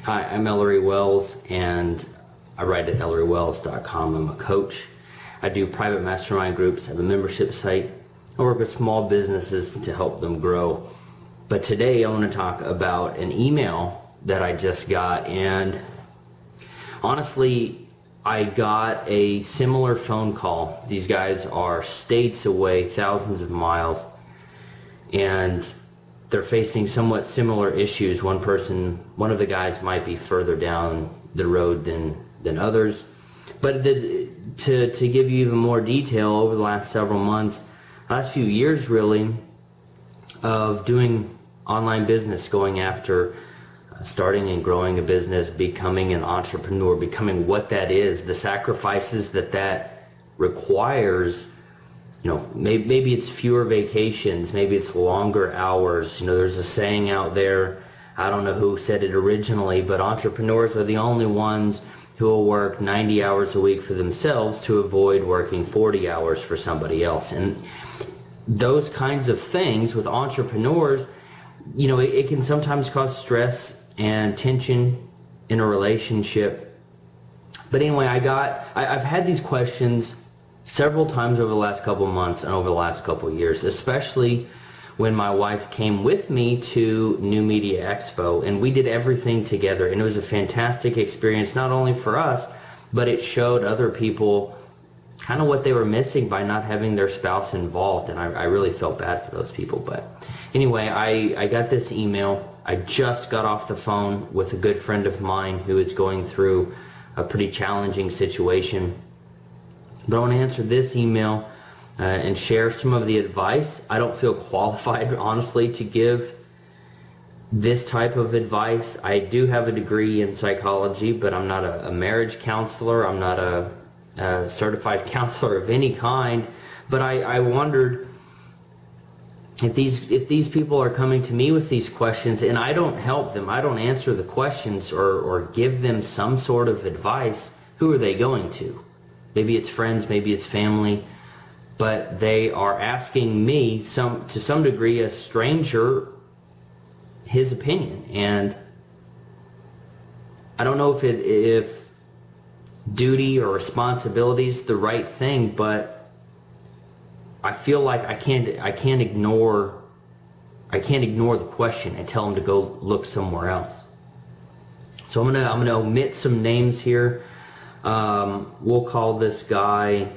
Hi, I'm Ellory Wells, and I write at ellorywells.com. I'm a coach. I do private mastermind groups. I have a membership site. I work with small businesses to help them grow. But today I want to talk about an email that I just got, and honestly, I got a similar phone call. These guys are states away, thousands of miles, and they're facing somewhat similar issues. One of the guys might be further down the road than others. But to give you even more detail, over the last several months, last few years really, of doing online business, going after starting and growing a business, becoming an entrepreneur, becoming what that is, the sacrifices that requires. You know, maybe it's fewer vacations, maybe it's longer hours. You know, there's a saying out there, I don't know who said it originally, but entrepreneurs are the only ones who will work 90 hours a week for themselves to avoid working 40 hours for somebody else. And those kinds of things with entrepreneurs, you know, it can sometimes cause stress and tension in a relationship. But anyway, I've had these questions several times over the last couple of months and over the last couple of years, especially when my wife came with me to New Media Expo, and we did everything together, and it was a fantastic experience, not only for us, but it showed other people kind of what they were missing by not having their spouse involved, and I really felt bad for those people. But anyway, I got this email. I just got off the phone with a good friend of mine who is going through a pretty challenging situation. But I want to answer this email and share some of the advice. I don't feel qualified, honestly, to give this type of advice. I do have a degree in psychology, but I'm not a marriage counselor. I'm not a certified counselor of any kind. But I wondered if these people are coming to me with these questions and I don't help them, I don't answer the questions or give them some sort of advice, who are they going to? Maybe it's friends, maybe it's family, but they are asking me, to some degree, a stranger, his opinion. And I don't know if duty or responsibility is the right thing, but I feel like I can't ignore the question and tell them to go look somewhere else. So I'm gonna omit some names here. We'll call this guy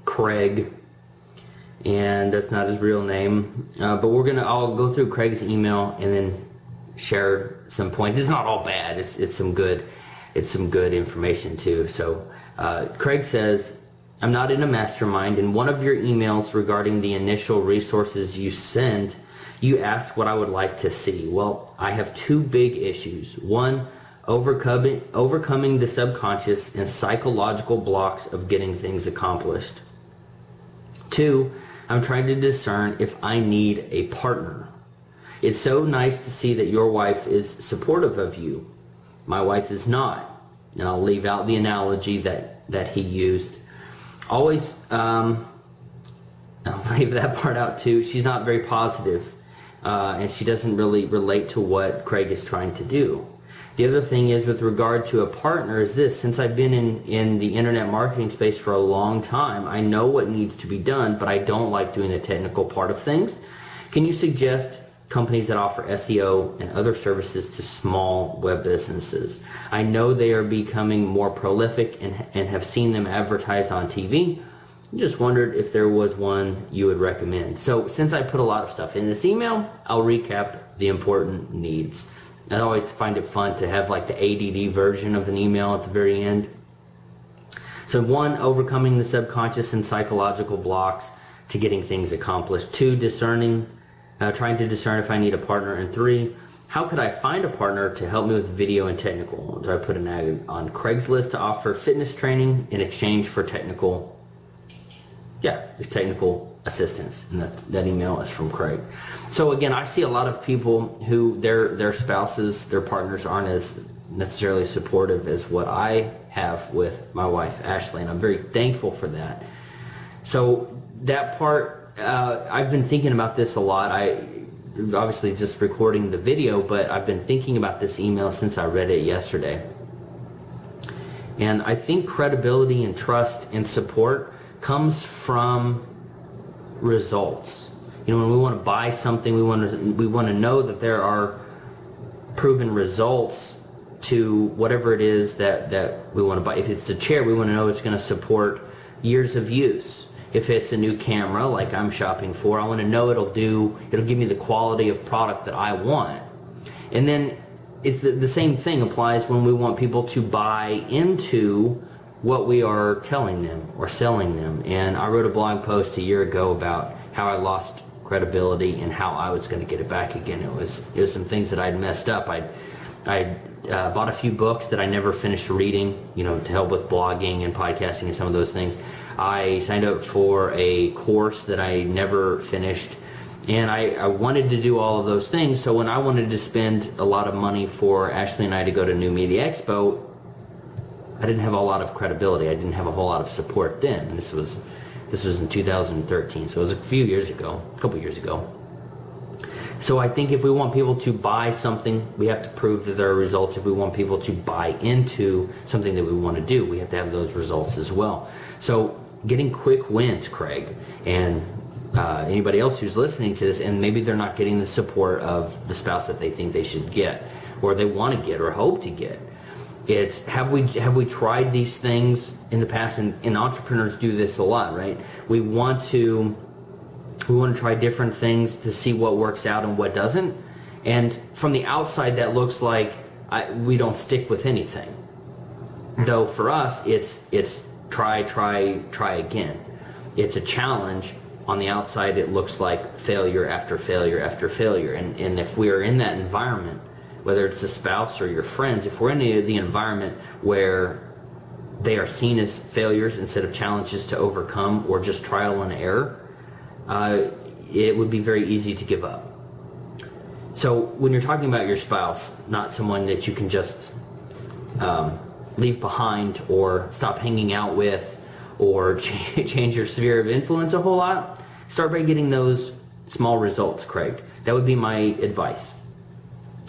Craig, and that's not his real name. But I'll go through Craig's email and then share some points. It's not all bad. It's some good information too. So Craig says, I'm not in a mastermind. In one of your emails regarding the initial resources you send, you asked what I would like to see. Well, I have two big issues. One, overcoming the subconscious and psychological blocks of getting things accomplished. Two, I'm trying to discern if I need a partner. It's so nice to see that your wife is supportive of you. My wife is not. And I'll leave out the analogy that he used. Always, I'll leave that part out too. She's not very positive, and she doesn't really relate to what Craig is trying to do. The other thing is, with regard to a partner, is this: since I've been in the internet marketing space for a long time, I know what needs to be done, but I don't like doing the technical part of things. Can you suggest companies that offer SEO and other services to small web businesses? I know they are becoming more prolific and have seen them advertised on TV. Just wondered if there was one you would recommend. So since I put a lot of stuff in this email, I'll recap the important needs. I always find it fun to have like the ADD version of an email at the very end. So one, overcoming the subconscious and psychological blocks to getting things accomplished. Two, trying to discern if I need a partner. And three, how could I find a partner to help me with video and technical? So I put an ad on Craigslist to offer fitness training in exchange for technical assistance. And that email is from Craig. So again, I see a lot of people who their spouses, their partners aren't as necessarily supportive as what I have with my wife, Ashley, and I'm very thankful for that. So that part, I've been thinking about this a lot. obviously just recording the video, but I've been thinking about this email since I read it yesterday. And I think credibility and trust and support comes from results. You know, when we want to buy something, we want to know that there are proven results to whatever it is that we want to buy. If it's a chair, we want to know it's going to support years of use. If it's a new camera like I'm shopping for, I want to know it'll give me the quality of product that I want. And then it's the same thing applies when we want people to buy into what we are telling them or selling them. And I wrote a blog post a year ago about how I lost credibility and how I was going to get it back again. It was some things that I'd messed up. I bought a few books that I never finished reading, you know, to help with blogging and podcasting and some of those things. I signed up for a course that I never finished, and I wanted to do all of those things. So when I wanted to spend a lot of money for Ashley and I to go to New Media Expo, I didn't have a lot of credibility. I didn't have a whole lot of support then. And this was in 2013, so it was a couple years ago. So I think if we want people to buy something, we have to prove that there are results. If we want people to buy into something that we want to do, we have to have those results as well. So getting quick wins, Craig, and anybody else who's listening to this, and maybe they're not getting the support of the spouse that they think they should get, or they want to get, or hope to get. It's have we tried these things in the past? And entrepreneurs do this a lot, right? We want to try different things to see what works out and what doesn't. And from the outside, that looks like we don't stick with anything. Though for us, it's try again. It's a challenge. On the outside, it looks like failure after failure after failure. And if we are in that environment, whether it's a spouse or your friends, if we're in the environment where they are seen as failures instead of challenges to overcome or just trial and error, it would be very easy to give up. So when you're talking about your spouse, not someone that you can just leave behind or stop hanging out with or change your sphere of influence a whole lot, start by getting those small results, Craig. That would be my advice.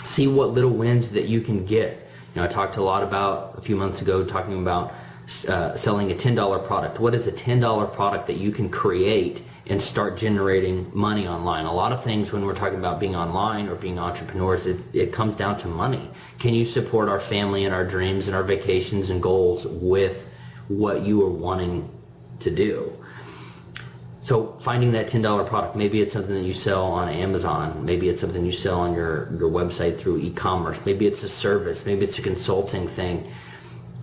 See what little wins that you can get. You know, I talked a lot about a few months ago talking about selling a $10 product. What is a $10 product that you can create and start generating money online? A lot of things when we're talking about being online or being entrepreneurs, it comes down to money. Can you support our family and our dreams and our vacations and goals with what you are wanting to do? So finding that $10 product, maybe it's something that you sell on Amazon, maybe it's something you sell on your website through e-commerce, maybe it's a service, maybe it's a consulting thing,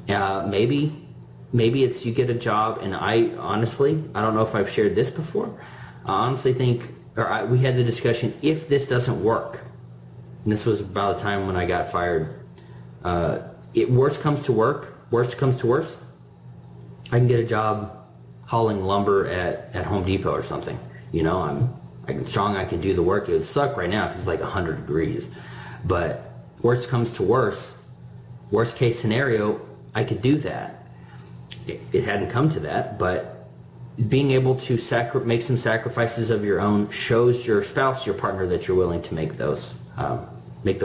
maybe it's you get a job. And I honestly don't know if I've shared this before. I honestly think, we had the discussion, if this doesn't work, and this was about the time when I got fired, worst comes to worst, I can get a job hauling lumber at Home Depot or something. You know, I'm strong, I can do the work. It would suck right now because it's like 100 degrees. But worst comes to worst case scenario, I could do that. It hadn't come to that, but being able to make some sacrifices of your own shows your spouse, your partner, that you're willing to make those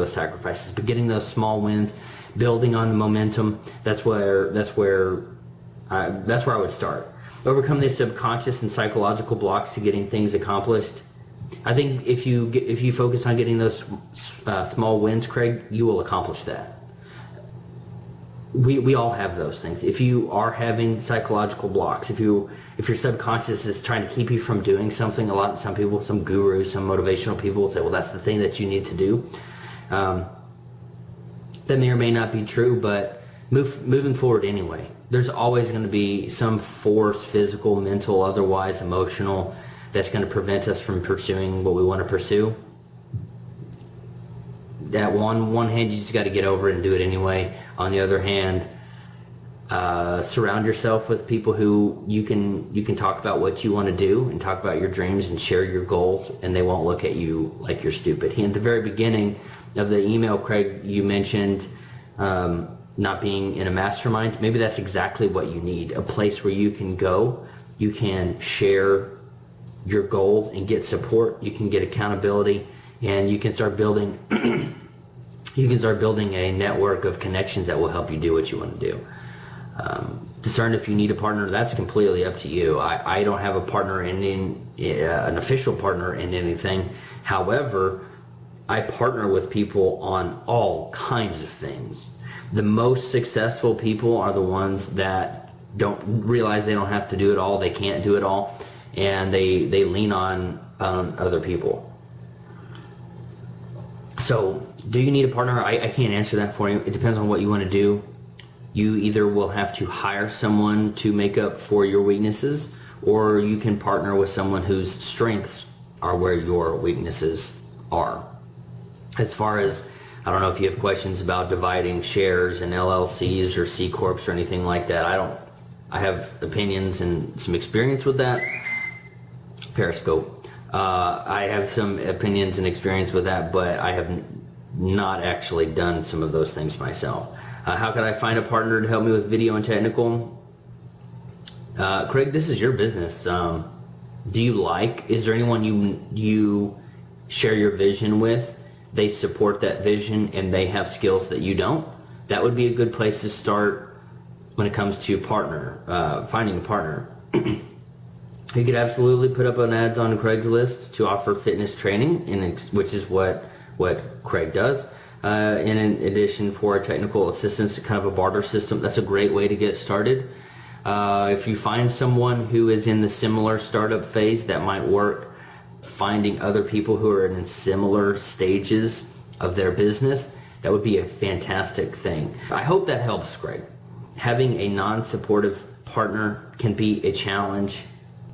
sacrifices. But getting those small wins, building on the momentum, that's where I would start. Overcome the subconscious and psychological blocks to getting things accomplished. I think if you focus on getting those small wins, Craig, you will accomplish that. We all have those things. If you are having psychological blocks, if your subconscious is trying to keep you from doing something, some people, some gurus, some motivational people will say, well, that's the thing that you need to do. That may or may not be true, but moving forward anyway. There's always going to be some force, physical, mental, otherwise emotional, that's going to prevent us from pursuing what we want to pursue. That one hand, you just got to get over it and do it anyway. On the other hand, surround yourself with people who you can talk about what you want to do and talk about your dreams and share your goals, and they won't look at you like you're stupid. At the very beginning of the email, Craig, you mentioned not being in a mastermind. Maybe that's exactly what you need, a place where you can go, you can share your goals and get support, you can get accountability, and you can start building a network of connections that will help you do what you want to do. Discern if you need a partner. That's completely up to you. I don't have a partner an official partner in anything. However, I partner with people on all kinds of things. The most successful people are the ones that don't realize they don't have to do it all, they can't do it all, and they lean on other people. So, do you need a partner? I can't answer that for you. It depends on what you want to do. You either will have to hire someone to make up for your weaknesses, or you can partner with someone whose strengths are where your weaknesses are. As far as, I don't know if you have questions about dividing shares in LLCs or C Corps or anything like that. I have opinions and some experience with that. Periscope. I have some opinions and experience with that, but I have not actually done some of those things myself. How can I find a partner to help me with video and technical? Craig, this is your business. Is there anyone you share your vision with? They support that vision and they have skills that you don't? That would be a good place to start when it comes to finding a partner. You could absolutely put up an ads on Craigslist to offer fitness training, which is what Craig does. In addition, for technical assistance, kind of a barter system, that's a great way to get started. If you find someone who is in the similar startup phase, that might work. Finding other people who are in similar stages of their business, that would be a fantastic thing. I hope that helps, Craig. Having a non-supportive partner can be a challenge.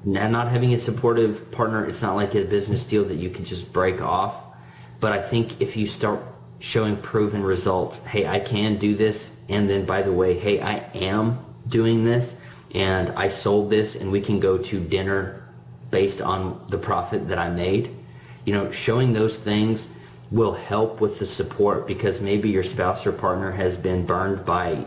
Not having a supportive partner, it's not like a business deal that you can just break off. But I think if you start showing proven results, hey, I can do this, and then by the way, hey, I am doing this, and I sold this, and we can go to dinner based on the profit that I made. Showing those things will help with the support, because maybe your spouse or partner has been burned by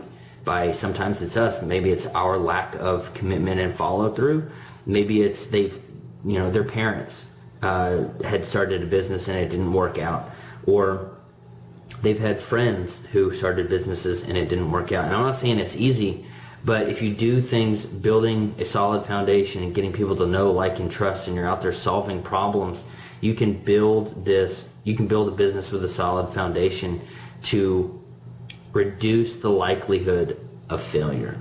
sometimes it's us, maybe it's our lack of commitment and follow through. Maybe it's their parents had started a business and it didn't work out, or they've had friends who started businesses and it didn't work out. And I'm not saying it's easy, but if you do things building a solid foundation and getting people to know, like, and trust, and you're out there solving problems, you can build a business with a solid foundation to reduce the likelihood of failure.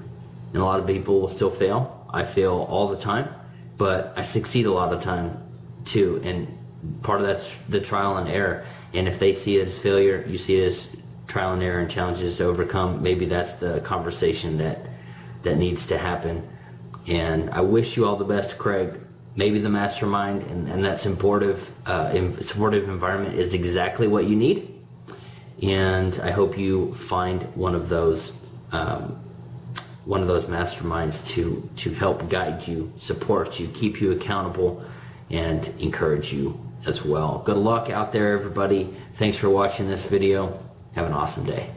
And a lot of people will still fail. I fail all the time, but I succeed a lot of time too. And part of that's the trial and error. And if they see it as failure, you see it as trial and error and challenges to overcome, maybe that's the conversation that needs to happen. And I wish you all the best, Craig. Maybe the mastermind and that supportive environment is exactly what you need. And I hope you find one of those masterminds to help guide you, support you, keep you accountable, and encourage you as well. Good luck out there, everybody. Thanks for watching this video. Have an awesome day.